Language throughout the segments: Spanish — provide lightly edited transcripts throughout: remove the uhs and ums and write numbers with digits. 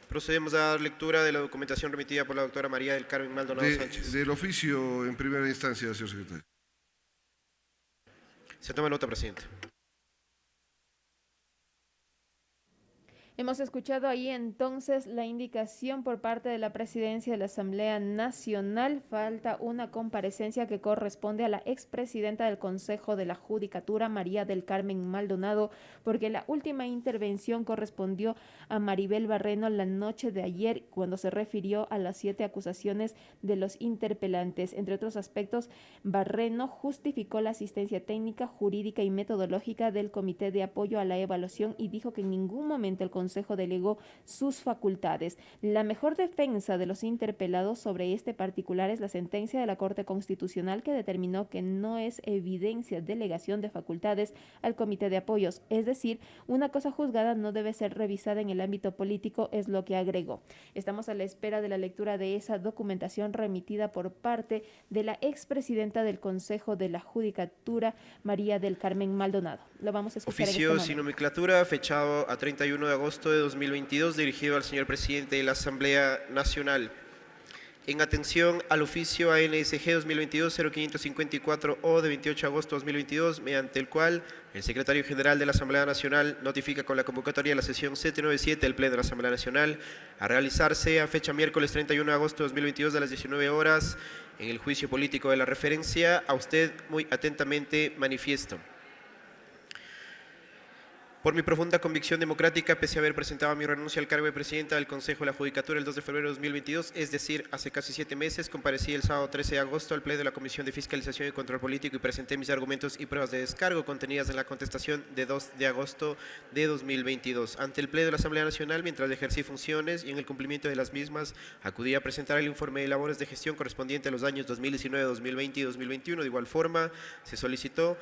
Procedemos a dar lectura de la documentación remitida por la doctora María del Carmen Maldonado Sánchez. Del oficio en primera instancia, señor secretario. Se toma nota, presidente. Hemos escuchado ahí entonces la indicación por parte de la Presidencia de la Asamblea Nacional. Falta una comparecencia que corresponde a la expresidenta del Consejo de la Judicatura, María del Carmen Maldonado, porque la última intervención correspondió a Maribel Barreno la noche de ayer, cuando se refirió a las 7 acusaciones de los interpelantes. Entre otros aspectos, Barreno justificó la asistencia técnica, jurídica y metodológica del Comité de Apoyo a la Evaluación y dijo que en ningún momento el Consejo delegó sus facultades. La mejor defensa de los interpelados sobre este particular es la sentencia de la Corte Constitucional que determinó que no es evidencia delegación de facultades al Comité de Apoyos. Es decir, una cosa juzgada no debe ser revisada en el ámbito político, es lo que agregó. Estamos a la espera de la lectura de esa documentación remitida por parte de la expresidenta del Consejo de la Judicatura, María del Carmen Maldonado. Lo vamos a escuchar. Oficio sin nomenclatura, fechado a 31 de agosto de 2022, dirigido al señor presidente de la Asamblea Nacional. En atención al oficio ANSG 2022-0554-O de 28 de agosto de 2022, mediante el cual el secretario general de la Asamblea Nacional notifica con la convocatoria de la sesión 797 del Pleno de la Asamblea Nacional a realizarse a fecha miércoles 31 de agosto de 2022 a las 19 horas en el juicio político de la referencia. A usted muy atentamente manifiesto. Por mi profunda convicción democrática, pese a haber presentado mi renuncia al cargo de presidenta del Consejo de la Judicatura el 2 de febrero de 2022, es decir, hace casi 7 meses, comparecí el sábado 13 de agosto al Pleno de la Comisión de Fiscalización y Control Político y presenté mis argumentos y pruebas de descargo contenidas en la contestación de 2 de agosto de 2022. Ante el Pleno de la Asamblea Nacional, mientras ejercí funciones y en el cumplimiento de las mismas, acudí a presentar el informe de labores de gestión correspondiente a los años 2019, 2020 y 2021. De igual forma, se solicitó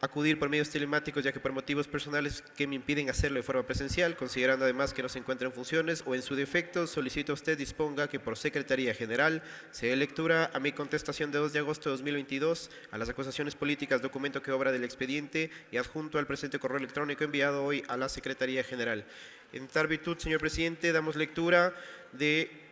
acudir por medios telemáticos, ya que por motivos personales que me impiden hacerlo de forma presencial, considerando además que no se encuentra en funciones o en su defecto, solicito a usted disponga que por Secretaría General se dé lectura a mi contestación de 2 de agosto de 2022 a las acusaciones políticas, documento que obra del expediente y adjunto al presente correo electrónico enviado hoy a la Secretaría General. En tal virtud, señor presidente, damos lectura de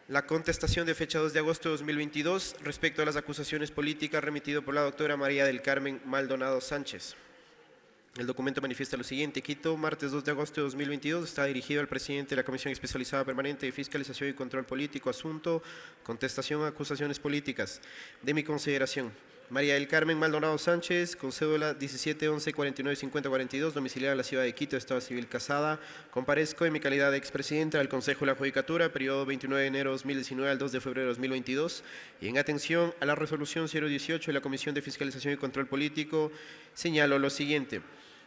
la contestación de fecha 2 de agosto de 2022 respecto a las acusaciones políticas remitido por la doctora María del Carmen Maldonado Sánchez. El documento manifiesta lo siguiente: Quito, martes 2 de agosto de 2022, está dirigido al presidente de la Comisión Especializada Permanente de Fiscalización y Control Político. Asunto: contestación a acusaciones políticas. De mi consideración, María del Carmen Maldonado Sánchez, con cédula 1711-49-5042, domiciliada en la ciudad de Quito, Estado Civil, casada. Comparezco en mi calidad de expresidenta del Consejo de la Judicatura, periodo 29 de enero de 2019 al 2 de febrero de 2022, y en atención a la resolución 018 de la Comisión de Fiscalización y Control Político, señalo lo siguiente.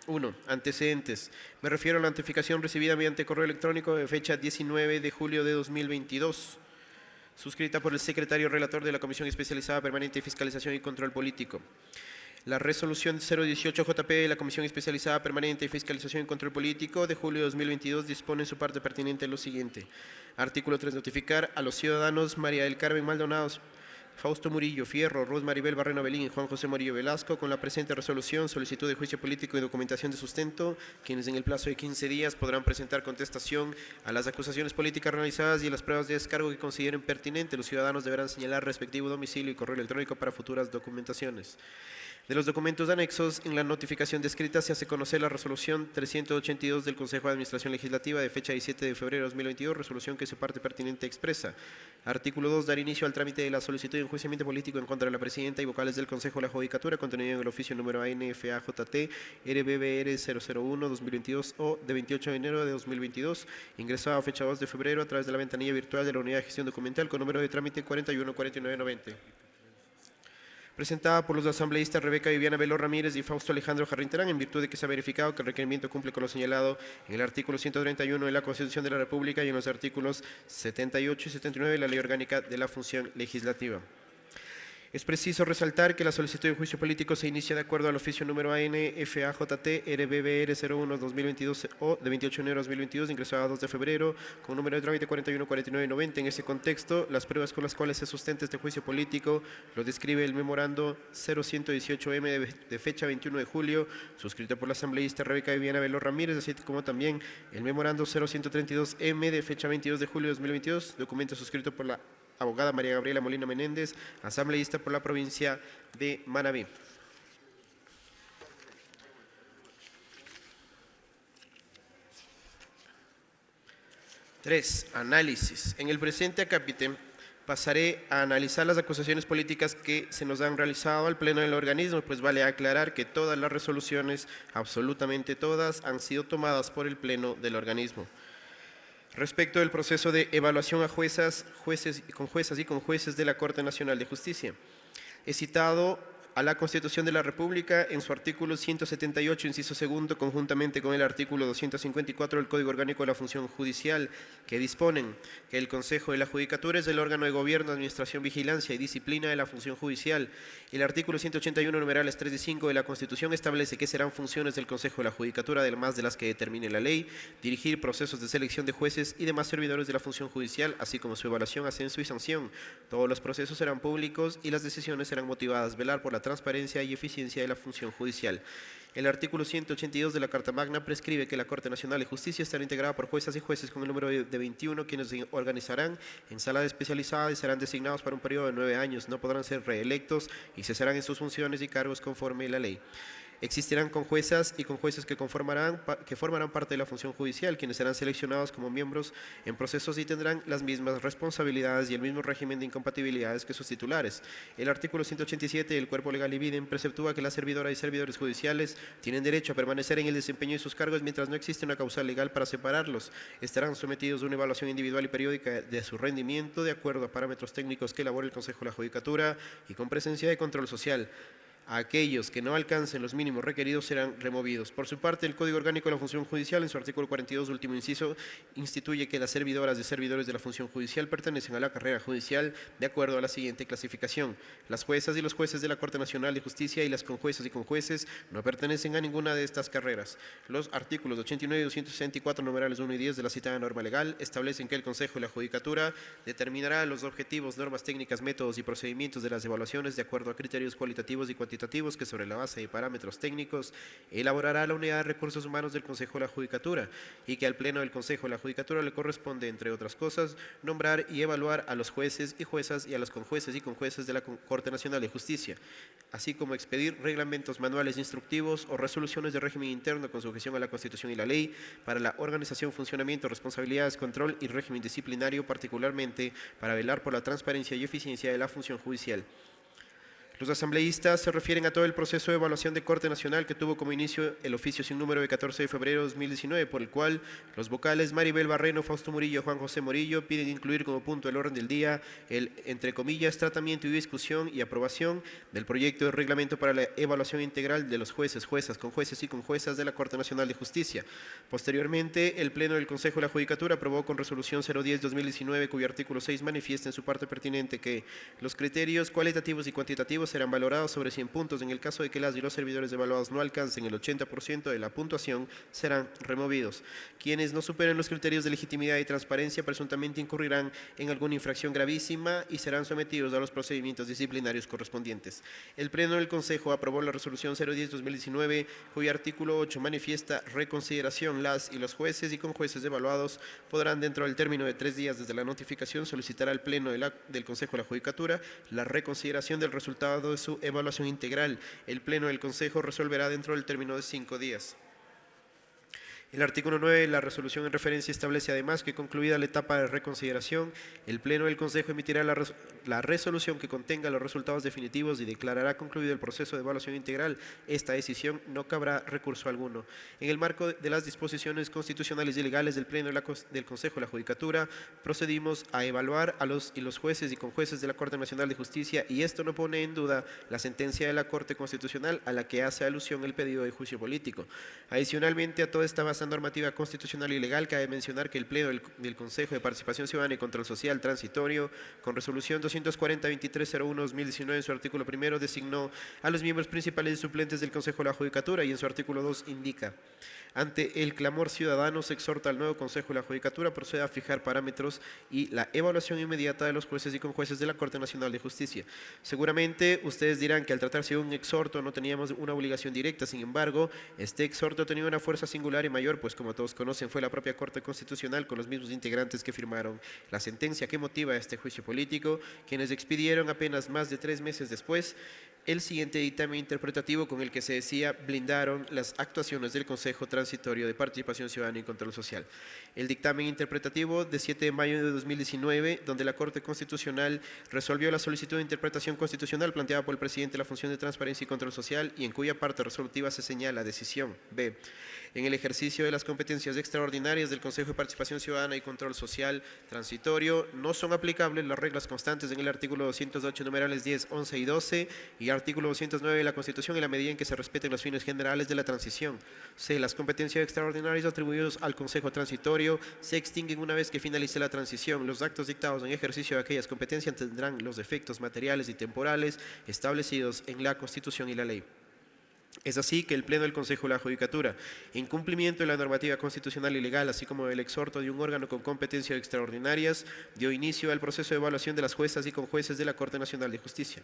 1. Antecedentes. Me refiero a la notificación recibida mediante correo electrónico de fecha 19 de julio de 2022, suscrita por el secretario relator de la Comisión Especializada Permanente de Fiscalización y Control Político. La resolución 018-JP de la Comisión Especializada Permanente de Fiscalización y Control Político de julio de 2022 dispone en su parte pertinente lo siguiente. Artículo 3. Notificar a los ciudadanos María del Carmen Maldonado, Fausto Murillo Fierro, Ruth Maribel Barreno Belín y Juan José Murillo Velasco, con la presente resolución, solicitud de juicio político y documentación de sustento, quienes en el plazo de 15 días podrán presentar contestación a las acusaciones políticas realizadas y a las pruebas de descargo que consideren pertinente. Los ciudadanos deberán señalar respectivo domicilio y correo electrónico para futuras documentaciones. De los documentos anexos, en la notificación descrita se hace conocer la resolución 382 del Consejo de Administración Legislativa de fecha 17 de febrero de 2022, resolución que su parte pertinente expresa. Artículo 2. Dar inicio al trámite de la solicitud de enjuiciamiento político en contra de la presidenta y vocales del Consejo de la Judicatura, contenido en el oficio número ANFAJT RBBR 001-2022 o de 28 de enero de 2022, ingresado a fecha 2 de febrero a través de la ventanilla virtual de la Unidad de Gestión Documental con número de trámite 414990. Presentada por los asambleístas Rebeca Viviana Velo Ramírez y Fausto Alejandro Jarrín Terán, en virtud de que se ha verificado que el requerimiento cumple con lo señalado en el artículo 131 de la Constitución de la República y en los artículos 78 y 79 de la Ley Orgánica de la Función Legislativa. Es preciso resaltar que la solicitud de juicio político se inicia de acuerdo al oficio número AN-FAJT RBBR 01-2022 o de 28 de enero de 2022, ingresado a 2 de febrero, con número de trámite 414990. En ese contexto, las pruebas con las cuales se sustenta este juicio político lo describe el memorando 0118M de fecha 21 de julio, suscrito por la asambleísta Rebeca Viviana Velo Ramírez, así como también el memorando 0132M de fecha 22 de julio de 2022, documento suscrito por la abogada María Gabriela Molina Menéndez, asambleísta por la provincia de Manabí. Tres, análisis. En el presente acápite pasaré a analizar las acusaciones políticas que se nos han realizado al Pleno del organismo, pues vale aclarar que todas las resoluciones, absolutamente todas, han sido tomadas por el Pleno del organismo. Respecto del proceso de evaluación a juezas y con jueces de la Corte Nacional de Justicia, he citado a la Constitución de la República en su artículo 178, inciso segundo, conjuntamente con el artículo 254 del Código Orgánico de la Función Judicial, que disponen que el Consejo de la Judicatura es el órgano de gobierno, administración, vigilancia y disciplina de la función judicial. El artículo 181, numerales 3 y 5 de la Constitución establece que serán funciones del Consejo de la Judicatura, además de las que determine la ley, dirigir procesos de selección de jueces y demás servidores de la función judicial, así como su evaluación, ascenso y sanción. Todos los procesos serán públicos y las decisiones serán motivadas, velar por la transparencia y eficiencia de la función judicial. El artículo 182 de la Carta Magna prescribe que la Corte Nacional de Justicia estará integrada por juezas y jueces con el número de 21, quienes se organizarán en sala especializada y serán designados para un periodo de 9 años. No podrán ser reelectos y cesarán en sus funciones y cargos conforme a la ley. Existirán con juezas y con jueces que formarán parte de la función judicial, quienes serán seleccionados como miembros en procesos y tendrán las mismas responsabilidades y el mismo régimen de incompatibilidades que sus titulares. El artículo 187 del Cuerpo Legal y Videm preceptúa que las servidoras y servidores judiciales tienen derecho a permanecer en el desempeño de sus cargos mientras no existe una causa legal para separarlos. Estarán sometidos a una evaluación individual y periódica de su rendimiento de acuerdo a parámetros técnicos que elabore el Consejo de la Judicatura y con presencia de control social. A aquellos que no alcancen los mínimos requeridos serán removidos. Por su parte, el Código Orgánico de la Función Judicial, en su artículo 42, último inciso, instituye que las servidoras y servidores de la función judicial pertenecen a la carrera judicial de acuerdo a la siguiente clasificación. Las juezas y los jueces de la Corte Nacional de Justicia y las conjuezas y conjueces no pertenecen a ninguna de estas carreras. Los artículos 89 y 264, numerales 1 y 10 de la citada norma legal, establecen que el Consejo de la Judicatura determinará los objetivos, normas técnicas, métodos y procedimientos de las evaluaciones de acuerdo a criterios cualitativos y cuantitativos que sobre la base de parámetros técnicos elaborará la Unidad de Recursos Humanos del Consejo de la Judicatura y que al Pleno del Consejo de la Judicatura le corresponde, entre otras cosas, nombrar y evaluar a los jueces y juezas y a los conjueces y conjueces de la Corte Nacional de Justicia, así como expedir reglamentos, manuales instructivos o resoluciones de régimen interno con sujeción a la Constitución y la ley para la organización, funcionamiento, responsabilidades, control y régimen disciplinario, particularmente para velar por la transparencia y eficiencia de la función judicial. Los asambleístas se refieren a todo el proceso de evaluación de Corte Nacional que tuvo como inicio el oficio sin número de 14 de febrero de 2019, por el cual los vocales Maribel Barreno, Fausto Murillo, Juan José Morillo piden incluir como punto del orden del día el, entre comillas, tratamiento y discusión y aprobación del proyecto de reglamento para la evaluación integral de los jueces, juezas, conjueces y conjuezas de la Corte Nacional de Justicia. Posteriormente, el Pleno del Consejo de la Judicatura aprobó con resolución 010-2019, cuyo artículo 6 manifiesta en su parte pertinente que los criterios cualitativos y cuantitativos serán valorados sobre 100 puntos. En el caso de que las y los servidores evaluados no alcancen el 80% de la puntuación, serán removidos. Quienes no superen los criterios de legitimidad y transparencia presuntamente incurrirán en alguna infracción gravísima y serán sometidos a los procedimientos disciplinarios correspondientes. El Pleno del Consejo aprobó la resolución 010-2019, cuyo artículo 8 manifiesta reconsideración. Las y los jueces y conjueces evaluados podrán, dentro del término de 3 días desde la notificación, solicitar al Pleno del Consejo de la Judicatura la reconsideración del resultado de su evaluación integral. El Pleno del Consejo resolverá dentro del término de 5 días. El artículo 9 de la resolución en referencia establece además que concluida la etapa de reconsideración, el Pleno del Consejo emitirá la resolución que contenga los resultados definitivos y declarará concluido el proceso de evaluación integral. Esta decisión no cabrá recurso alguno. En el marco de las disposiciones constitucionales y legales del Pleno del Consejo de la Judicatura, procedimos a evaluar a los y los jueces y conjueces de la Corte Nacional de Justicia y esto no pone en duda la sentencia de la Corte Constitucional a la que hace alusión el pedido de juicio político. Adicionalmente a toda esta base la normativa constitucional y legal, cabe mencionar que el Pleno del Consejo de Participación Ciudadana y Control Social Transitorio, con resolución 240-2301-2019 en su artículo primero, designó a los miembros principales y suplentes del Consejo de la Judicatura y en su artículo 2 indica: ante el clamor ciudadano se exhorta al nuevo Consejo de la Judicatura proceda a fijar parámetros y la evaluación inmediata de los jueces y conjueces de la Corte Nacional de Justicia. Seguramente ustedes dirán que al tratarse de un exhorto no teníamos una obligación directa, sin embargo, este exhorto tenía una fuerza singular y mayor, pues como todos conocen fue la propia Corte Constitucional con los mismos integrantes que firmaron la sentencia que motiva este juicio político, quienes expidieron apenas más de 3 meses después el siguiente dictamen interpretativo con el que se decía blindaron las actuaciones del Consejo Transitorio de Participación Ciudadana y Control Social. El dictamen interpretativo de 7 de mayo de 2019, donde la Corte Constitucional resolvió la solicitud de interpretación constitucional planteada por el presidente de la Función de Transparencia y Control Social y en cuya parte resolutiva se señala decisión B. En el ejercicio de las competencias extraordinarias del Consejo de Participación Ciudadana y Control Social Transitorio no son aplicables las reglas constantes en el artículo 208 numerales 10, 11 y 12 y artículo 209 de la Constitución en la medida en que se respeten los fines generales de la transición. C. Las competencias extraordinarias atribuidas al Consejo Transitorio se extinguen una vez que finalice la transición. Los actos dictados en ejercicio de aquellas competencias tendrán los efectos materiales y temporales establecidos en la Constitución y la ley. Es así que el Pleno del Consejo de la Judicatura, en cumplimiento de la normativa constitucional y legal, así como del exhorto de un órgano con competencias extraordinarias, dio inicio al proceso de evaluación de las juezas y conjueces de la Corte Nacional de Justicia.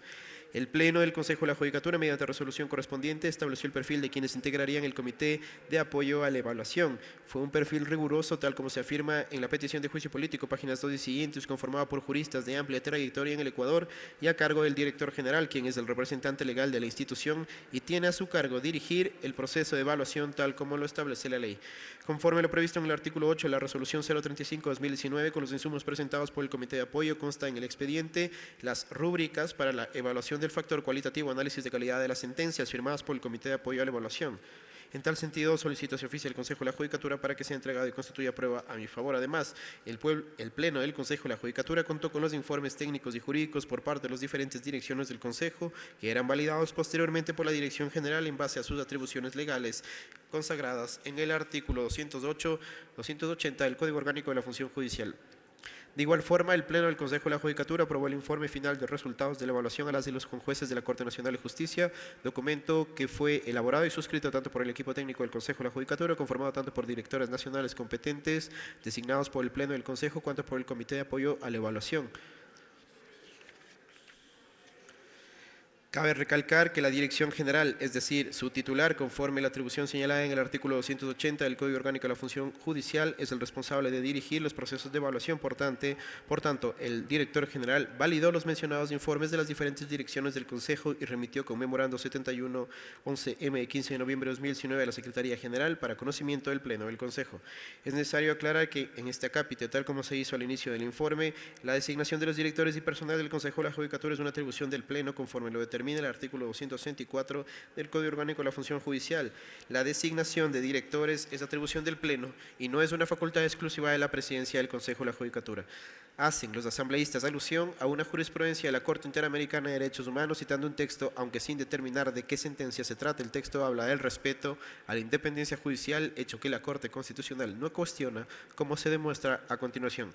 El Pleno del Consejo de la Judicatura, mediante resolución correspondiente, estableció el perfil de quienes integrarían el Comité de Apoyo a la Evaluación. Fue un perfil riguroso, tal como se afirma en la petición de juicio político, páginas 2 y siguientes, conformado por juristas de amplia trayectoria en el Ecuador y a cargo del director general, quien es el representante legal de la institución y tiene a su cargo dirigir el proceso de evaluación tal como lo establece la ley. Conforme a lo previsto en el artículo 8 de la resolución 035-2019, con los insumos presentados por el Comité de Apoyo, consta en el expediente las rúbricas para la evaluación del factor cualitativo, análisis de calidad de las sentencias firmadas por el Comité de Apoyo a la Evaluación. En tal sentido, solicito se oficie al Consejo de la Judicatura para que sea entregado y constituya prueba a mi favor. Además, el Pleno del Consejo de la Judicatura contó con los informes técnicos y jurídicos por parte de las diferentes direcciones del Consejo, que eran validados posteriormente por la Dirección General en base a sus atribuciones legales consagradas en el artículo 280 del Código Orgánico de la Función Judicial. De igual forma, el Pleno del Consejo de la Judicatura aprobó el informe final de resultados de la evaluación a las y los conjueces de la Corte Nacional de Justicia, documento que fue elaborado y suscrito tanto por el equipo técnico del Consejo de la Judicatura, conformado tanto por directores nacionales competentes designados por el Pleno del Consejo, cuanto por el Comité de Apoyo a la Evaluación. Cabe recalcar que la Dirección General, es decir, su titular, conforme a la atribución señalada en el artículo 280 del Código Orgánico de la Función Judicial, es el responsable de dirigir los procesos de evaluación. Por tanto, el director general validó los mencionados informes de las diferentes direcciones del Consejo y remitió con memorando 7111M de 15 de noviembre de 2019 a la Secretaría General para conocimiento del Pleno del Consejo. Es necesario aclarar que en este acápite, tal como se hizo al inicio del informe, la designación de los directores y personal del Consejo de la Judicatura es una atribución del Pleno conforme lo determina el artículo 264 del Código Orgánico de la Función Judicial. La designación de directores es atribución del Pleno y no es una facultad exclusiva de la Presidencia del Consejo de la Judicatura. Hacen los asambleístas alusión a una jurisprudencia de la Corte Interamericana de Derechos Humanos citando un texto, aunque sin determinar de qué sentencia se trata. El texto habla del respeto a la independencia judicial, hecho que la Corte Constitucional no cuestiona, como se demuestra a continuación.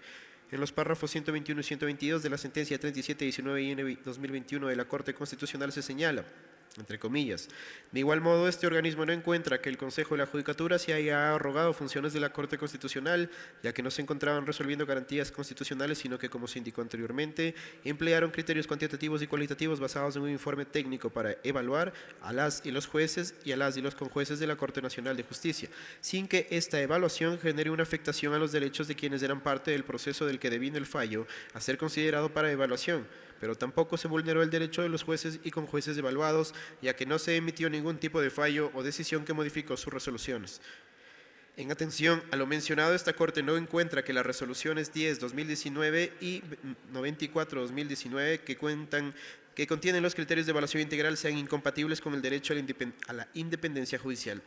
En los párrafos 121 y 122 de la sentencia 3719-IN-2021 de la Corte Constitucional se señala, entre comillas, de igual modo este organismo no encuentra que el Consejo de la Judicatura se haya arrogado funciones de la Corte Constitucional, ya que no se encontraban resolviendo garantías constitucionales, sino que, como se indicó anteriormente, emplearon criterios cuantitativos y cualitativos basados en un informe técnico para evaluar a las y los jueces y a las y los conjueces de la Corte Nacional de Justicia, sin que esta evaluación genere una afectación a los derechos de quienes eran parte del proceso del que devino el fallo a ser considerado para evaluación. Pero tampoco se vulneró el derecho de los jueces y conjueces evaluados, ya que no se emitió ningún tipo de fallo o decisión que modificó sus resoluciones. En atención a lo mencionado, esta Corte no encuentra que las resoluciones 10-2019 y 94-2019 que contienen los criterios de evaluación integral sean incompatibles con el derecho a la independencia judicial.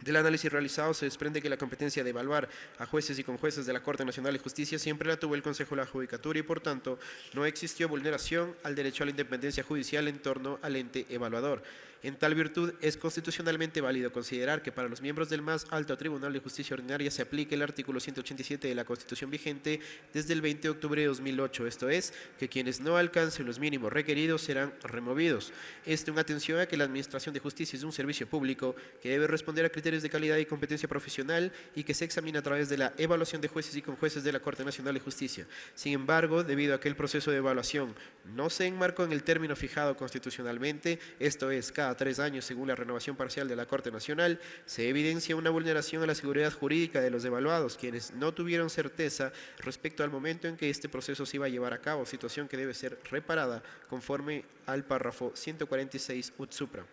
Del análisis realizado se desprende que la competencia de evaluar a jueces y conjueces de la Corte Nacional de Justicia siempre la tuvo el Consejo de la Judicatura y, por tanto, no existió vulneración al derecho a la independencia judicial en torno al ente evaluador. En tal virtud, es constitucionalmente válido considerar que para los miembros del más alto Tribunal de Justicia Ordinaria se aplique el artículo 187 de la Constitución vigente desde el 20 de octubre de 2008, esto es, que quienes no alcancen los mínimos requeridos serán removidos. Esto en atención a que la Administración de Justicia es un servicio público que debe responder a criterios de calidad y competencia profesional y que se examina a través de la evaluación de jueces y conjueces de la Corte Nacional de Justicia. Sin embargo, debido a que el proceso de evaluación no se enmarcó en el término fijado constitucionalmente, esto es, cada 3 años según la renovación parcial de la Corte Nacional, se evidencia una vulneración a la seguridad jurídica de los evaluados, quienes no tuvieron certeza respecto al momento en que este proceso se iba a llevar a cabo, situación que debe ser reparada conforme al párrafo 146 ut supra.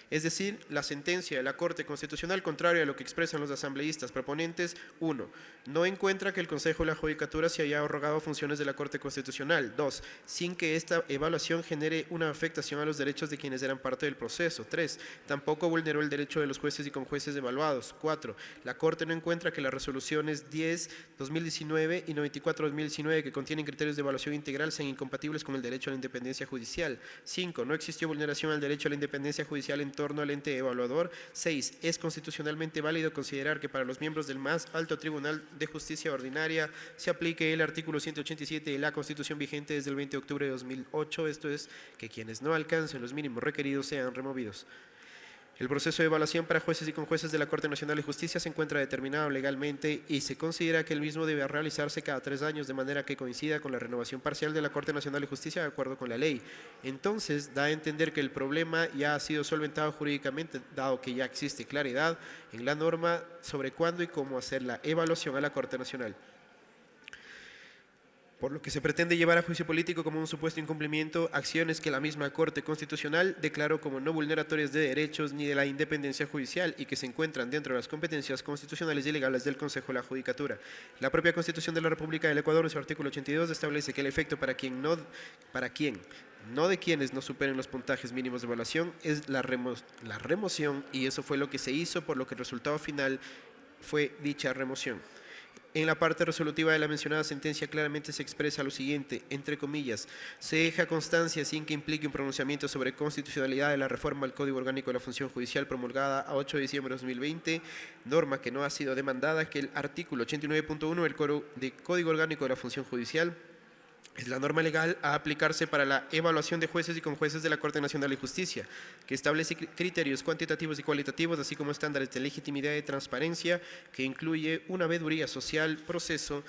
Es decir, la sentencia de la Corte Constitucional, contraria a lo que expresan los asambleístas proponentes, 1. No encuentra que el Consejo de la Judicatura se haya arrogado funciones de la Corte Constitucional. 2. Sin que esta evaluación genere una afectación a los derechos de quienes eran parte del proceso. 3. Tampoco vulneró el derecho de los jueces y conjueces evaluados. 4. La Corte no encuentra que las resoluciones 10/2019 y 94/2019 que contienen criterios de evaluación integral sean incompatibles con el derecho a la independencia judicial. 5. No existió vulneración al derecho a la independencia judicial en torno al ente evaluador. 6. Es constitucionalmente válido considerar que para los miembros del más alto Tribunal de Justicia Ordinaria se aplique el artículo 187 de la Constitución vigente desde el 20 de octubre de 2008, esto es, que quienes no alcancen los mínimos requeridos sean removidos. El proceso de evaluación para jueces y conjueces de la Corte Nacional de Justicia se encuentra determinado legalmente y se considera que el mismo debe realizarse cada 3 años de manera que coincida con la renovación parcial de la Corte Nacional de Justicia de acuerdo con la ley. Entonces, da a entender que el problema ya ha sido solventado jurídicamente, dado que ya existe claridad en la norma sobre cuándo y cómo hacer la evaluación a la Corte Nacional. Por lo que se pretende llevar a juicio político como un supuesto incumplimiento acciones que la misma Corte Constitucional declaró como no vulneratorias de derechos ni de la independencia judicial y que se encuentran dentro de las competencias constitucionales y legales del Consejo de la Judicatura. La propia Constitución de la República del Ecuador, en su artículo 82, establece que el efecto para quien no de quienes no superen los puntajes mínimos de evaluación es la remoción, y eso fue lo que se hizo, por lo que el resultado final fue dicha remoción. En la parte resolutiva de la mencionada sentencia claramente se expresa lo siguiente, entre comillas, se deja constancia sin que implique un pronunciamiento sobre constitucionalidad de la reforma al Código Orgánico de la Función Judicial promulgada a 8 de diciembre de 2020, norma que no ha sido demandada, que el artículo 89.1 del Código Orgánico de la Función Judicial es la norma legal a aplicarse para la evaluación de jueces y conjueces de la Corte Nacional de Justicia, que establece criterios cuantitativos y cualitativos, así como estándares de legitimidad y transparencia, que incluye una veeduría social, proceso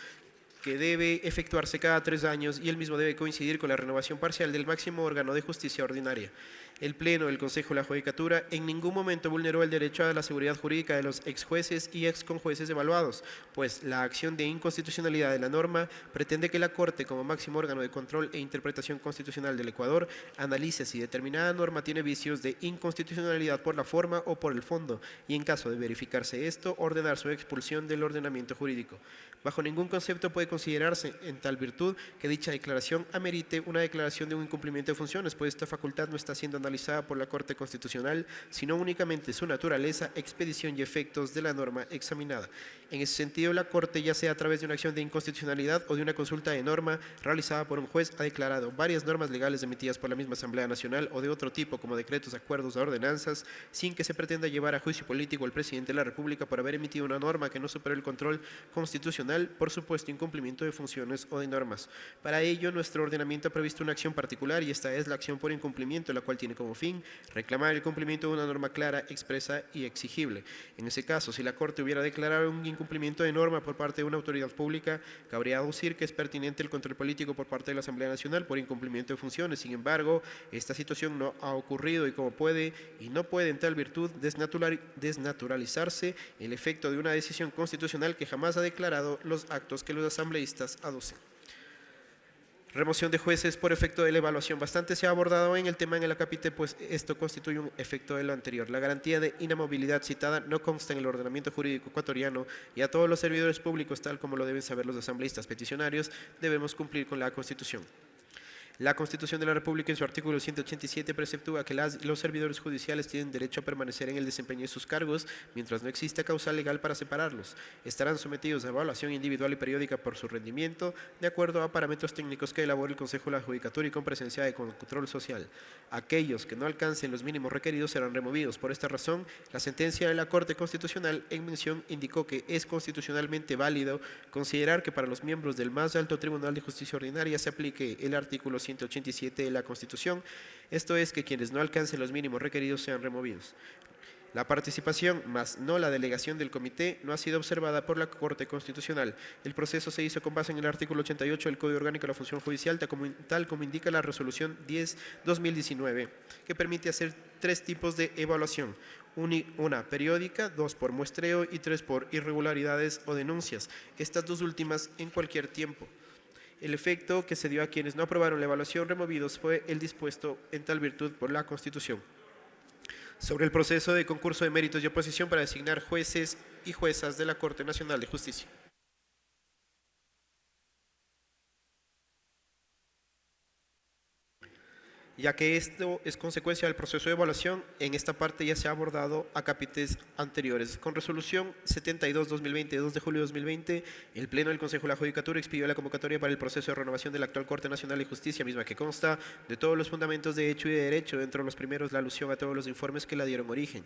que debe efectuarse cada 3 años y el mismo debe coincidir con la renovación parcial del máximo órgano de justicia ordinaria. El Pleno del Consejo de la Judicatura en ningún momento vulneró el derecho a la seguridad jurídica de los exjueces y exconjueces evaluados, pues la acción de inconstitucionalidad de la norma pretende que la Corte, como máximo órgano de control e interpretación constitucional del Ecuador, analice si determinada norma tiene vicios de inconstitucionalidad por la forma o por el fondo, y en caso de verificarse esto, ordenar su expulsión del ordenamiento jurídico. Bajo ningún concepto puede considerarse, en tal virtud, que dicha declaración amerite una declaración de un incumplimiento de funciones, pues esta facultad no está siendo analizada por la Corte Constitucional, sino únicamente su naturaleza, expedición y efectos de la norma examinada. En ese sentido, la Corte, ya sea a través de una acción de inconstitucionalidad o de una consulta de norma realizada por un juez, ha declarado varias normas legales emitidas por la misma Asamblea Nacional o de otro tipo, como decretos, acuerdos o ordenanzas, sin que se pretenda llevar a juicio político al presidente de la República por haber emitido una norma que no superó el control constitucional por supuesto incumplimiento de funciones o de normas. Para ello, nuestro ordenamiento ha previsto una acción particular y esta es la acción por incumplimiento, la cual tiene como fin reclamar el cumplimiento de una norma clara, expresa y exigible. En ese caso, si la Corte hubiera declarado un incumplimiento de norma por parte de una autoridad pública, cabría aducir que es pertinente el control político por parte de la Asamblea Nacional por incumplimiento de funciones. Sin embargo, esta situación no ha ocurrido y como puede y no puede en tal virtud desnaturalizarse el efecto de una decisión constitucional que jamás ha declarado los actos que los asambleístas aducen. Remoción de jueces por efecto de la evaluación. Bastante se ha abordado en el tema en el acápite, pues esto constituye un efecto de lo anterior. La garantía de inamovilidad citada no consta en el ordenamiento jurídico ecuatoriano y a todos los servidores públicos, tal como lo deben saber los asambleístas peticionarios, debemos cumplir con la Constitución. La Constitución de la República en su artículo 187 preceptúa que los servidores judiciales tienen derecho a permanecer en el desempeño de sus cargos mientras no exista causa legal para separarlos. Estarán sometidos a evaluación individual y periódica por su rendimiento de acuerdo a parámetros técnicos que elabore el Consejo de la Judicatura y con presencia de control social. Aquellos que no alcancen los mínimos requeridos serán removidos. Por esta razón, la sentencia de la Corte Constitucional en mención indicó que es constitucionalmente válido considerar que para los miembros del más alto Tribunal de Justicia Ordinaria se aplique el artículo 187 de la Constitución, esto es que quienes no alcancen los mínimos requeridos sean removidos. La participación, más no la delegación del comité, no ha sido observada por la Corte Constitucional. El proceso se hizo con base en el artículo 88 del Código Orgánico de la Función Judicial, tal como indica la Resolución 10/2019, que permite hacer 3 tipos de evaluación. Una periódica, 2 por muestreo y 3 por irregularidades o denuncias, estas 2 últimas en cualquier tiempo. El efecto que se dio a quienes no aprobaron la evaluación removidos fue el dispuesto en tal virtud por la Constitución. Sobre el proceso de concurso de méritos y oposición para designar jueces y juezas de la Corte Nacional de Justicia. Ya que esto es consecuencia del proceso de evaluación, en esta parte ya se ha abordado a capítulos anteriores. Con resolución 72/2020, 2 de julio de 2020, el Pleno del Consejo de la Judicatura expidió la convocatoria para el proceso de renovación de la actual Corte Nacional de Justicia, misma que consta de todos los fundamentos de hecho y de derecho, dentro de los primeros la alusión a todos los informes que la dieron origen.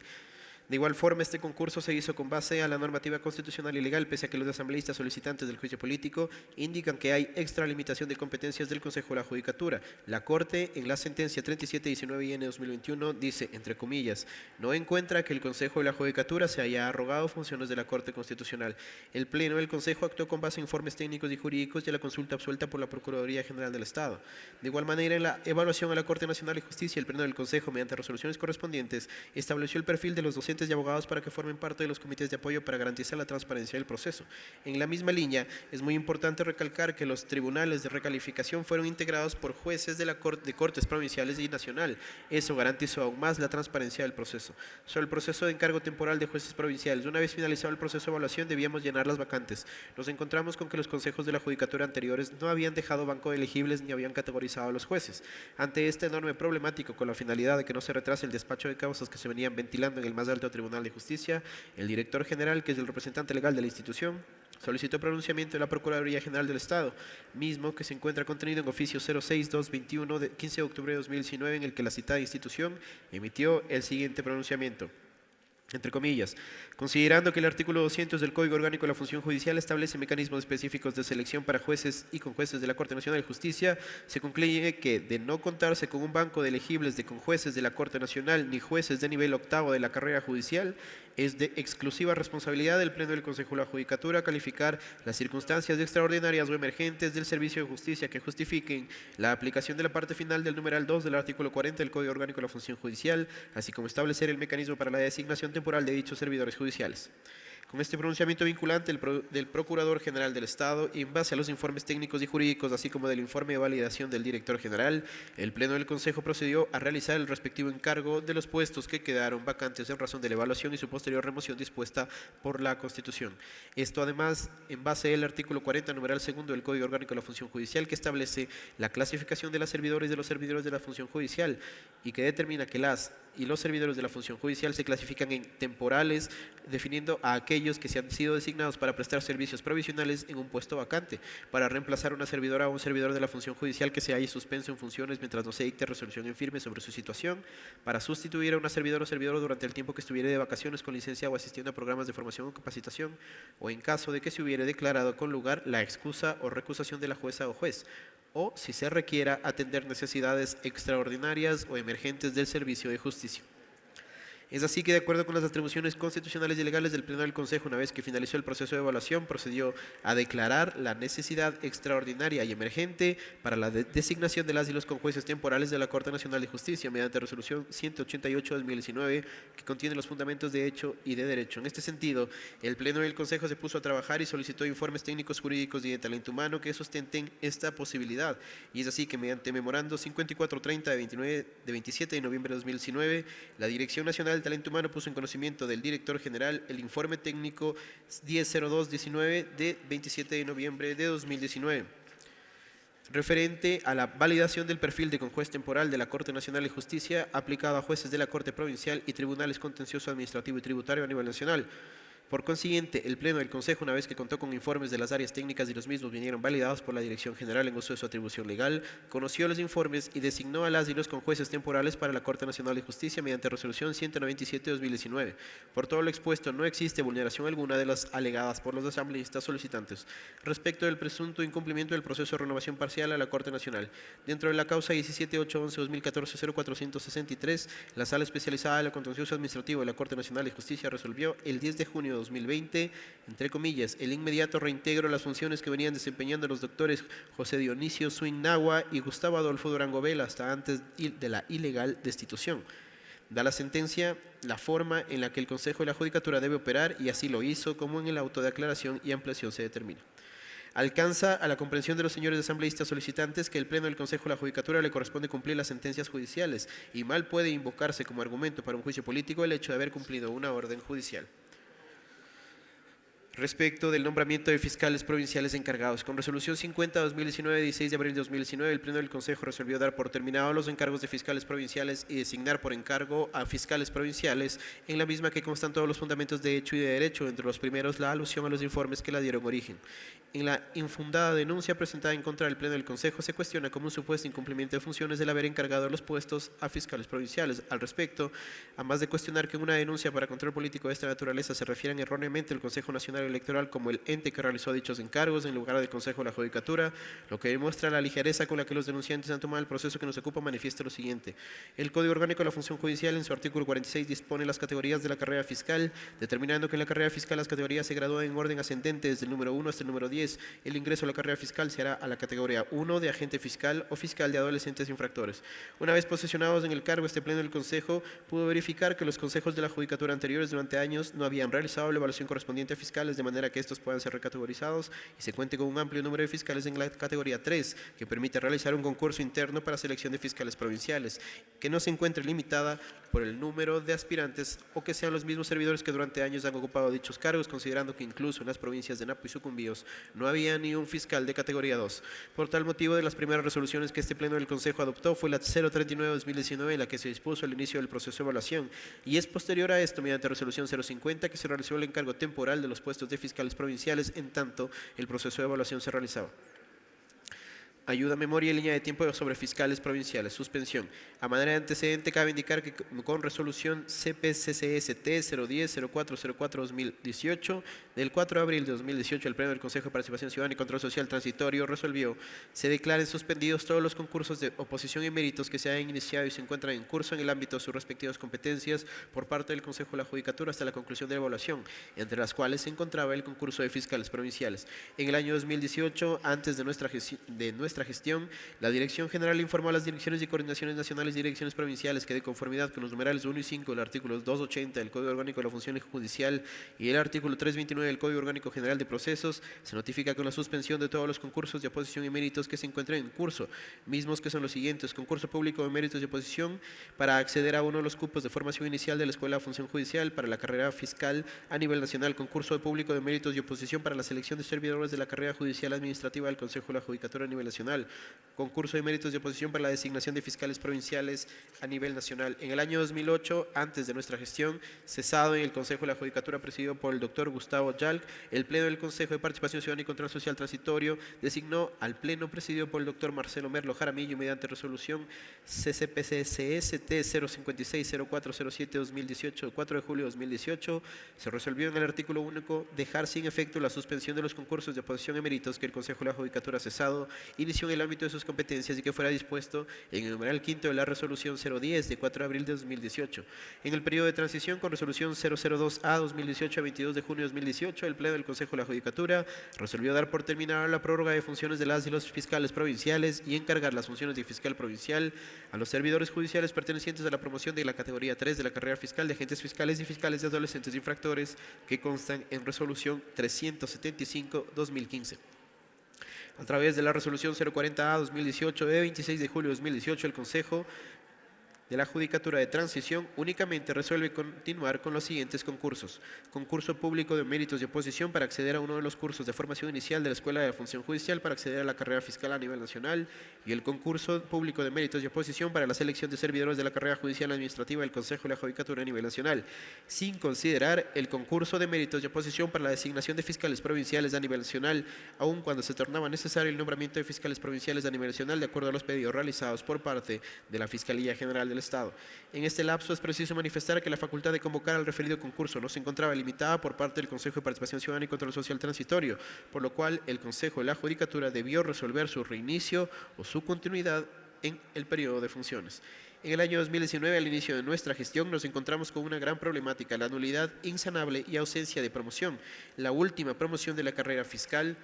De igual forma, este concurso se hizo con base a la normativa constitucional y legal, pese a que los asambleístas solicitantes del juicio político indican que hay extralimitación de competencias del Consejo de la Judicatura. La Corte, en la sentencia 3719-IN 2021, dice, entre comillas, no encuentra que el Consejo de la Judicatura se haya arrogado funciones de la Corte Constitucional. El Pleno del Consejo actuó con base en informes técnicos y jurídicos y a la consulta absuelta por la Procuraduría General del Estado. De igual manera, en la evaluación a la Corte Nacional de Justicia, el Pleno del Consejo, mediante resoluciones correspondientes, estableció el perfil de los docentes y abogados para que formen parte de los comités de apoyo para garantizar la transparencia del proceso. En la misma línea, es muy importante recalcar que los tribunales de recalificación fueron integrados por jueces de cortes provinciales y nacional. Eso garantizó aún más la transparencia del proceso. Sobre el proceso de encargo temporal de jueces provinciales, una vez finalizado el proceso de evaluación, debíamos llenar las vacantes. Nos encontramos con que los consejos de la Judicatura anteriores no habían dejado banco de elegibles ni habían categorizado a los jueces. Ante este enorme problemático, con la finalidad de que no se retrase el despacho de causas que se venían ventilando en el más alto Tribunal de Justicia, el director general, que es el representante legal de la institución, solicitó pronunciamiento de la Procuraduría General del Estado, mismo que se encuentra contenido en oficio 06221 de 15 de octubre de 2019, en el que la citada institución emitió el siguiente pronunciamiento. Entre comillas, considerando que el artículo 200 del Código Orgánico de la Función Judicial establece mecanismos específicos de selección para jueces y conjueces de la Corte Nacional de Justicia, se concluye que, de no contarse con un banco de elegibles de conjueces de la Corte Nacional ni jueces de nivel octavo de la carrera judicial, es de exclusiva responsabilidad del Pleno del Consejo de la Judicatura calificar las circunstancias extraordinarias o emergentes del servicio de justicia que justifiquen la aplicación de la parte final del numeral 2 del artículo 40 del Código Orgánico de la Función Judicial, así como establecer el mecanismo para la designación temporal de dichos servidores judiciales. Con este pronunciamiento vinculante del Procurador General del Estado y en base a los informes técnicos y jurídicos, así como del informe de validación del Director General, el Pleno del Consejo procedió a realizar el respectivo encargo de los puestos que quedaron vacantes en razón de la evaluación y su posterior remoción dispuesta por la Constitución. Esto además en base al artículo 40, numeral segundo del Código Orgánico de la Función Judicial, que establece la clasificación de las servidores y de los servidores de la función judicial y que determina que las y los servidores de la función judicial se clasifican en temporales, definiendo a aquellos que se han sido designados para prestar servicios provisionales en un puesto vacante, para reemplazar a una servidora o un servidor de la función judicial que se haya suspenso en funciones mientras no se dicte resolución en firme sobre su situación, para sustituir a una servidora o servidor durante el tiempo que estuviere de vacaciones con licencia o asistiendo a programas de formación o capacitación, o en caso de que se hubiere declarado con lugar la excusa o recusación de la jueza o juez, o si se requiera atender necesidades extraordinarias o emergentes del servicio de justicia. Es así que, de acuerdo con las atribuciones constitucionales y legales del Pleno del Consejo, una vez que finalizó el proceso de evaluación, procedió a declarar la necesidad extraordinaria y emergente para la designación de las y los conjueces temporales de la Corte Nacional de Justicia, mediante resolución 188 de 2019, que contiene los fundamentos de hecho y de derecho. En este sentido, el Pleno del Consejo se puso a trabajar y solicitó informes técnicos, jurídicos y de talento humano que sustenten esta posibilidad. Y es así que, mediante memorando 5430 de 27 de noviembre de 2019, la Dirección Nacional del Talento Humano puso en conocimiento del Director General el informe técnico 100219 de 27 de noviembre de 2019. referente a la validación del perfil de conjuez temporal de la Corte Nacional de Justicia aplicado a jueces de la Corte Provincial y tribunales contencioso administrativo y tributario a nivel nacional. Por consiguiente, el Pleno del Consejo, una vez que contó con informes de las áreas técnicas y los mismos vinieron validados por la Dirección General en uso de su atribución legal, conoció los informes y designó a las y los conjueces temporales para la Corte Nacional de Justicia mediante resolución 197/2019. Por todo lo expuesto, no existe vulneración alguna de las alegadas por los asambleístas solicitantes respecto del presunto incumplimiento del proceso de renovación parcial a la Corte Nacional. Dentro de la causa 17.811-2014-0463, la Sala Especializada de lo Contencioso Administrativo de la Corte Nacional de Justicia resolvió el 10 de junio de 2020, entre comillas, el inmediato reintegro a las funciones que venían desempeñando los doctores José Dionisio Swing Nahua y Gustavo Adolfo Durango Vela hasta antes de la ilegal destitución. Da la sentencia la forma en la que el Consejo de la Judicatura debe operar y así lo hizo, como en el auto de aclaración y ampliación se determina. Alcanza a la comprensión de los señores asambleístas solicitantes que el Pleno del Consejo de la Judicatura le corresponde cumplir las sentencias judiciales y mal puede invocarse como argumento para un juicio político el hecho de haber cumplido una orden judicial. Respecto del nombramiento de fiscales provinciales encargados, con resolución 50/2019, 16 de abril de 2019, el Pleno del Consejo resolvió dar por terminados los encargos de fiscales provinciales y designar por encargo a fiscales provinciales, en la misma que constan todos los fundamentos de hecho y de derecho, entre los primeros la alusión a los informes que la dieron origen. En la infundada denuncia presentada en contra del Pleno del Consejo se cuestiona como un supuesto incumplimiento de funciones el haber encargado los puestos a fiscales provinciales. Al respecto, además de cuestionar que en una denuncia para control político de esta naturaleza se refieran erróneamente al Consejo Nacional Electoral como el ente que realizó dichos encargos en lugar del Consejo de la Judicatura, lo que demuestra la ligereza con la que los denunciantes han tomado el proceso que nos ocupa, manifiesta lo siguiente. El Código Orgánico de la Función Judicial en su artículo 46 dispone las categorías de la carrera fiscal, determinando que en la carrera fiscal las categorías se gradúan en orden ascendente desde el número 1 hasta el número 10. El ingreso a la carrera fiscal se hará a la categoría 1 de agente fiscal o fiscal de adolescentes infractores. Una vez posesionados en el cargo, este Pleno del Consejo pudo verificar que los consejos de la Judicatura anteriores durante años no habían realizado la evaluación correspondiente a fiscales, de manera que estos puedan ser recategorizados y se cuente con un amplio número de fiscales en la categoría 3, que permite realizar un concurso interno para selección de fiscales provinciales, que no se encuentre limitada por el número de aspirantes o que sean los mismos servidores que durante años han ocupado dichos cargos, considerando que incluso en las provincias de Napo y Sucumbíos no había ni un fiscal de categoría 2. Por tal motivo, de las primeras resoluciones que este Pleno del Consejo adoptó fue la 039/2019, en la que se dispuso el inicio del proceso de evaluación, y es posterior a esto, mediante resolución 050, que se realizó el encargo temporal de los puestos de fiscales provinciales, en tanto el proceso de evaluación se realizaba. Ayuda, memoria y línea de tiempo sobre fiscales provinciales. Suspensión. A manera de antecedente, cabe indicar que con resolución CPCCST 010-0404-2018, del 4 de abril de 2018, el Pleno del Consejo de Participación Ciudadana y Control Social Transitorio resolvió: se declaren suspendidos todos los concursos de oposición y méritos que se hayan iniciado y se encuentran en curso en el ámbito de sus respectivas competencias por parte del Consejo de la Judicatura hasta la conclusión de la evaluación, entre las cuales se encontraba el concurso de fiscales provinciales. En el año 2018, antes de nuestra gestión, la Dirección General informó a las direcciones y coordinaciones nacionales y direcciones provinciales que, de conformidad con los numerales 1 y 5 del artículo 280 del Código Orgánico de la Función Judicial y el artículo 329 del Código Orgánico General de Procesos, se notifica con la suspensión de todos los concursos de oposición y méritos que se encuentren en curso, mismos que son los siguientes: concurso público de méritos de oposición para acceder a uno de los cupos de formación inicial de la Escuela de Función Judicial para la carrera fiscal a nivel nacional, concurso público de méritos de oposición para la selección de servidores de la carrera judicial administrativa del Consejo de la Judicatura a nivel nacional, concurso de méritos de oposición para la designación de fiscales provinciales a nivel nacional. En el año 2008, antes de nuestra gestión, cesado en el Consejo de la Judicatura presidido por el doctor Gustavo Yalc, el Pleno del Consejo de Participación Ciudadana y Control Social Transitorio designó al Pleno presidido por el doctor Marcelo Merlo Jaramillo mediante resolución CCPCST 056-0407-2018, 4 de julio de 2018, se resolvió en el artículo único dejar sin efecto la suspensión de los concursos de oposición y méritos que el Consejo de la Judicatura cesado inició en el ámbito de sus competencias y que fuera dispuesto en el numeral quinto de la resolución 010 de 4 de abril de 2018. En el periodo de transición, con resolución 002A 2018 a 22 de junio de 2018, el Pleno del Consejo de la Judicatura resolvió dar por terminada la prórroga de funciones de las y los fiscales provinciales y encargar las funciones de fiscal provincial a los servidores judiciales pertenecientes a la promoción de la categoría 3 de la carrera fiscal de agentes fiscales y fiscales de adolescentes infractores que constan en resolución 375/2015. A través de la resolución 040A 2018 de 26 de julio de 2018, el Consejo de la Judicatura de Transición únicamente resuelve continuar con los siguientes concursos. Concurso público de méritos de oposición para acceder a uno de los cursos de formación inicial de la Escuela de la Función Judicial para acceder a la carrera fiscal a nivel nacional y el concurso público de méritos de oposición para la selección de servidores de la carrera judicial administrativa del Consejo de la Judicatura a nivel nacional, sin considerar el concurso de méritos de oposición para la designación de fiscales provinciales a nivel nacional, aun cuando se tornaba necesario el nombramiento de fiscales provinciales a nivel nacional de acuerdo a los pedidos realizados por parte de la Fiscalía General del Estado. En este lapso es preciso manifestar que la facultad de convocar al referido concurso no se encontraba limitada por parte del Consejo de Participación Ciudadana y Control Social Transitorio, por lo cual el Consejo de la Judicatura debió resolver su reinicio o su continuidad en el periodo de funciones. En el año 2019, al inicio de nuestra gestión, nos encontramos con una gran problemática, la nulidad insanable y ausencia de promoción. La última promoción de la carrera fiscal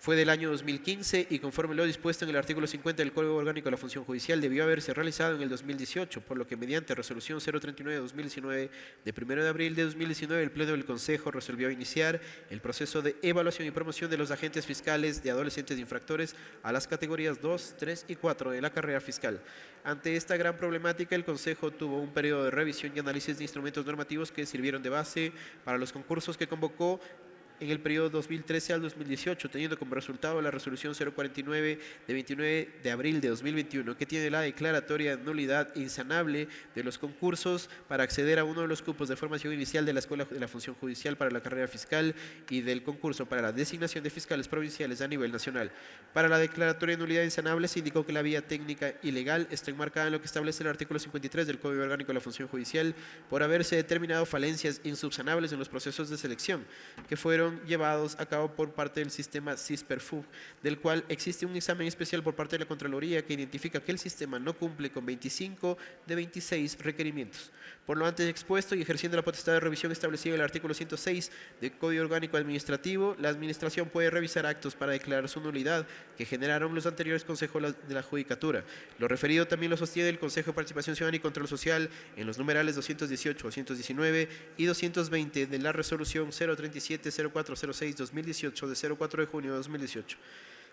fue del año 2015 y conforme lo dispuesto en el artículo 50 del Código Orgánico de la Función Judicial debió haberse realizado en el 2018, por lo que mediante resolución 039 de 2019 de 1 de abril de 2019 el Pleno del Consejo resolvió iniciar el proceso de evaluación y promoción de los agentes fiscales de adolescentes infractores a las categorías 2, 3 y 4 de la carrera fiscal. Ante esta gran problemática, el Consejo tuvo un periodo de revisión y análisis de instrumentos normativos que sirvieron de base para los concursos que convocó en el periodo 2013 al 2018, teniendo como resultado la resolución 049 de 29 de abril de 2021, que tiene la declaratoria de nulidad insanable de los concursos para acceder a uno de los cupos de formación inicial de la Escuela de la Función Judicial para la carrera fiscal y del concurso para la designación de fiscales provinciales a nivel nacional. Para la declaratoria de nulidad insanable se indicó que la vía técnica y legal está enmarcada en lo que establece el artículo 53 del Código Orgánico de la Función Judicial por haberse determinado falencias insubsanables en los procesos de selección que fueron llevados a cabo por parte del sistema CISPERFUG, del cual existe un examen especial por parte de la Contraloría que identifica que el sistema no cumple con 25 de 26 requerimientos. Por lo antes expuesto y ejerciendo la potestad de revisión establecida en el artículo 106 del Código Orgánico Administrativo, la Administración puede revisar actos para declarar su nulidad que generaron los anteriores consejos de la Judicatura. Lo referido también lo sostiene el Consejo de Participación Ciudadana y Control Social en los numerales 218, 219 y 220 de la resolución 037-0406-2018 de 04 de junio de 2018.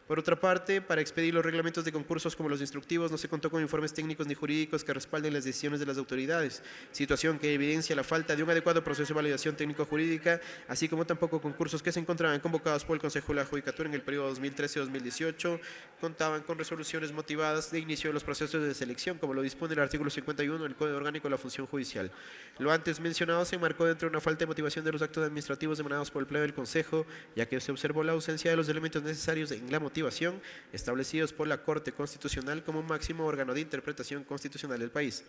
Por otra parte, para expedir los reglamentos de concursos como los instructivos no se contó con informes técnicos ni jurídicos que respalden las decisiones de las autoridades, situación que evidencia la falta de un adecuado proceso de validación técnico-jurídica, así como tampoco concursos que se encontraban convocados por el Consejo de la Judicatura en el periodo 2013-2018 contaban con resoluciones motivadas de inicio de los procesos de selección, como lo dispone el artículo 51 del Código Orgánico de la Función Judicial. Lo antes mencionado se enmarcó dentro de una falta de motivación de los actos administrativos emanados por el Pleno del Consejo, ya que se observó la ausencia de los elementos necesarios en la motivación establecidos por la Corte Constitucional como máximo órgano de interpretación constitucional del país.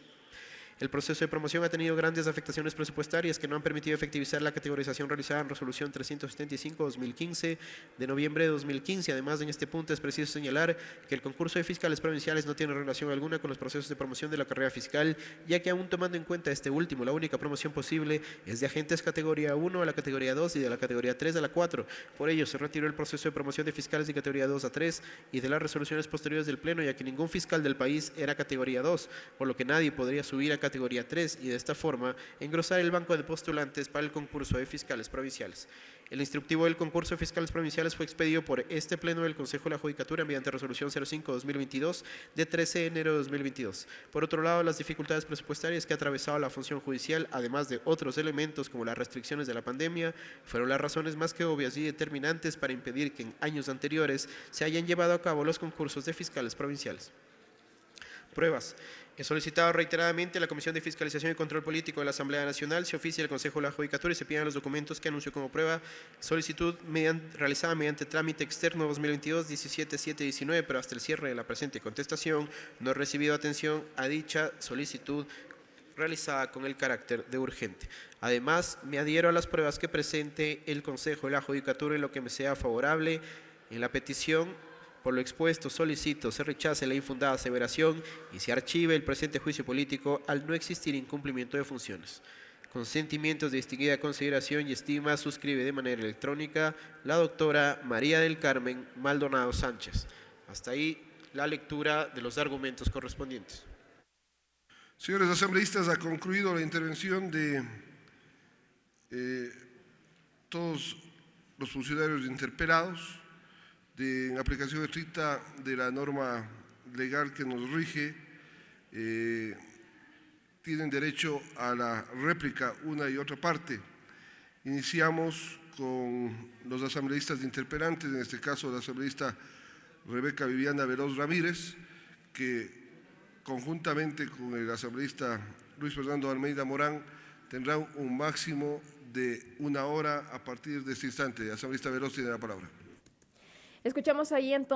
El proceso de promoción ha tenido grandes afectaciones presupuestarias que no han permitido efectivizar la categorización realizada en resolución 375-2015 de noviembre de 2015. Además, en este punto es preciso señalar que el concurso de fiscales provinciales no tiene relación alguna con los procesos de promoción de la carrera fiscal, ya que aún tomando en cuenta este último, la única promoción posible es de agentes categoría 1 a la categoría 2 y de la categoría 3 a la 4. Por ello, se retiró el proceso de promoción de fiscales de categoría 2 a 3 y de las resoluciones posteriores del Pleno, ya que ningún fiscal del país era categoría 2, por lo que nadie podría subir a categoría 3 y de esta forma engrosar el banco de postulantes para el concurso de fiscales provinciales. El instructivo del concurso de fiscales provinciales fue expedido por este Pleno del Consejo de la Judicatura mediante resolución 05-2022 de 13 de enero de 2022. Por otro lado, las dificultades presupuestarias que ha atravesado la función judicial, además de otros elementos como las restricciones de la pandemia, fueron las razones más que obvias y determinantes para impedir que en años anteriores se hayan llevado a cabo los concursos de fiscales provinciales. Pruebas. He solicitado reiteradamente a la Comisión de Fiscalización y Control Político de la Asamblea Nacional se oficie al Consejo de la Judicatura y se pidan los documentos que anuncio como prueba. Solicitud realizada mediante trámite externo 2022-17-7-19, pero hasta el cierre de la presente contestación no he recibido atención a dicha solicitud realizada con el carácter de urgente. Además, me adhiero a las pruebas que presente el Consejo de la Judicatura en lo que me sea favorable en la petición. Por lo expuesto, solicito se rechace la infundada aseveración y se archive el presente juicio político al no existir incumplimiento de funciones. Con sentimientos de distinguida consideración y estima, suscribe de manera electrónica la doctora María del Carmen Maldonado Sánchez. Hasta ahí la lectura de los argumentos correspondientes. Señores asambleístas, ha concluido la intervención de todos los funcionarios interpelados. En aplicación estricta de la norma legal que nos rige, tienen derecho a la réplica una y otra parte. Iniciamos con los asambleístas interpelantes, en este caso la asambleísta Rebeca Viviana Veloz Ramírez, que conjuntamente con el asambleísta Luis Fernando Almeida Morán tendrán un máximo de 1 hora a partir de este instante. Asambleísta Veloz tiene la palabra. Escuchamos ahí entonces